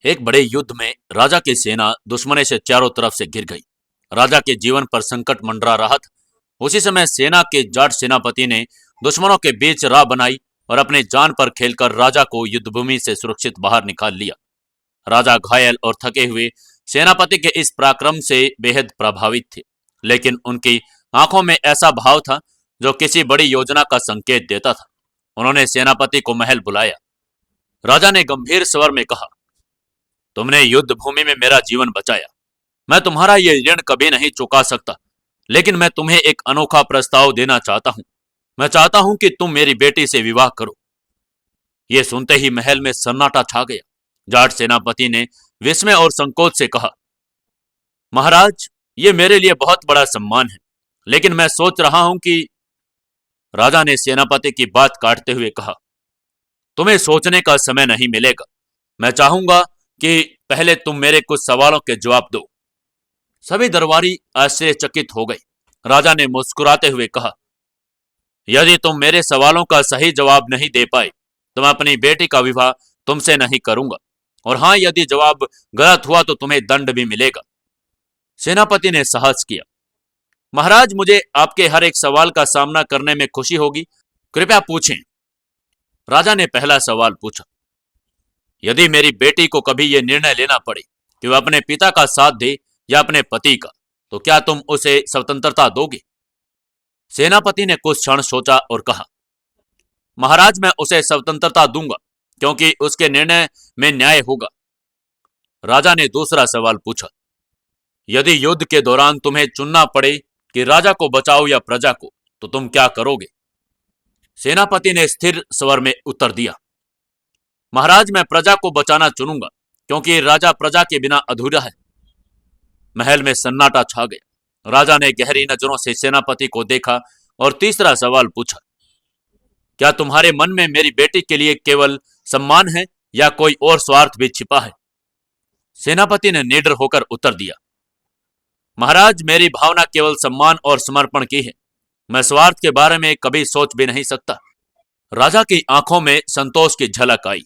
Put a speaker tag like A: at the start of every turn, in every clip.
A: एक बड़े युद्ध में राजा की सेना दुश्मन से चारों तरफ से घिर गई। राजा के जीवन पर संकट मंडरा रहा था। उसी समय सेना के जाट सेनापति ने दुश्मनों के बीच राह बनाई और अपने जान पर खेलकर राजा को युद्धभूमि से सुरक्षित बाहर निकाल लिया। राजा घायल और थके हुए सेनापति के इस पराक्रम से बेहद प्रभावित थे, लेकिन उनकी आंखों में ऐसा भाव था जो किसी बड़ी योजना का संकेत देता था। उन्होंने सेनापति को महल बुलाया। राजा ने गंभीर स्वर में कहा, तुमने युद्ध भूमि में मेरा जीवन बचाया। मैं तुम्हारा ये ऋण कभी नहीं चुका सकता, लेकिन मैं तुम्हें एक अनोखा प्रस्ताव देना चाहता हूं। मैं चाहता हूं कि तुम मेरी बेटी से विवाह करो। यह सुनते ही महल में सन्नाटा छा गया। जाट सेनापति ने विस्मय और संकोच से कहा, महाराज, ये मेरे लिए बहुत बड़ा सम्मान है, लेकिन मैं सोच रहा हूं कि। राजा ने सेनापति की बात काटते हुए कहा, तुम्हें सोचने का समय नहीं मिलेगा। मैं चाहूंगा कि पहले तुम मेरे कुछ सवालों के जवाब दो। सभी दरबारी आश्चर्यचकित हो गए। राजा ने मुस्कुराते हुए कहा, यदि तुम मेरे सवालों का सही जवाब नहीं दे पाए तो मैं अपनी बेटी का विवाह तुमसे नहीं करूंगा, और हां, यदि जवाब गलत हुआ तो तुम्हें दंड भी मिलेगा। सेनापति ने साहस किया, महाराज, मुझे आपके हर एक सवाल का सामना करने में खुशी होगी। कृपया पूछें। राजा ने पहला सवाल पूछा, यदि मेरी बेटी को कभी यह निर्णय लेना पड़े कि वह अपने पिता का साथ दे या अपने पति का, तो क्या तुम उसे स्वतंत्रता दोगे? सेनापति ने कुछ क्षण सोचा और कहा, महाराज, मैं उसे स्वतंत्रता दूंगा, क्योंकि उसके निर्णय में न्याय होगा। राजा ने दूसरा सवाल पूछा, यदि युद्ध के दौरान तुम्हें चुनना पड़े कि राजा को बचाओ या प्रजा को, तो तुम क्या करोगे? सेनापति ने स्थिर स्वर में उत्तर दिया, महाराज, मैं प्रजा को बचाना चुनूंगा, क्योंकि राजा प्रजा के बिना अधूरा है। महल में सन्नाटा छा गया। राजा ने गहरी नजरों से सेनापति को देखा और तीसरा सवाल पूछा, क्या तुम्हारे मन में मेरी बेटी के लिए केवल सम्मान है या कोई और स्वार्थ भी छिपा है? सेनापति ने निडर होकर उत्तर दिया, महाराज, मेरी भावना केवल सम्मान और समर्पण की है। मैं स्वार्थ के बारे में कभी सोच भी नहीं सकता। राजा की आंखों में संतोष की झलक आई,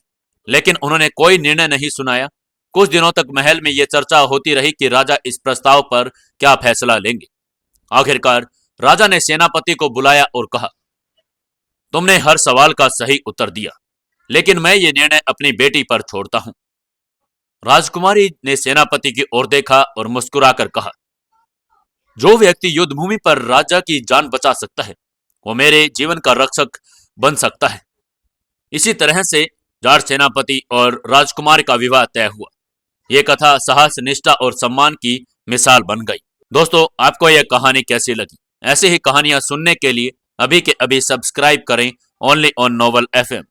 A: लेकिन उन्होंने कोई निर्णय नहीं सुनाया। कुछ दिनों तक महल में यह चर्चा होती रही कि राजा इस प्रस्ताव पर क्या फैसला लेंगे। आखिरकार राजा ने सेनापति को बुलाया और कहा, तुमने हर सवाल का सही उत्तर दिया, लेकिन मैं ये निर्णय अपनी बेटी पर छोड़ता हूं। राजकुमारी ने सेनापति की ओर देखा और मुस्कुराकर कहा, जो व्यक्ति युद्ध भूमि पर राजा की जान बचा सकता है, वो मेरे जीवन का रक्षक बन सकता है। इसी तरह से जाट सेनापति और राजकुमारी का विवाह तय हुआ। यह कथा साहस, निष्ठा और सम्मान की मिसाल बन गई। दोस्तों, आपको यह कहानी कैसी लगी? ऐसी ही कहानियां सुनने के लिए अभी के अभी सब्सक्राइब करें ओनली ऑन नॉवल FM।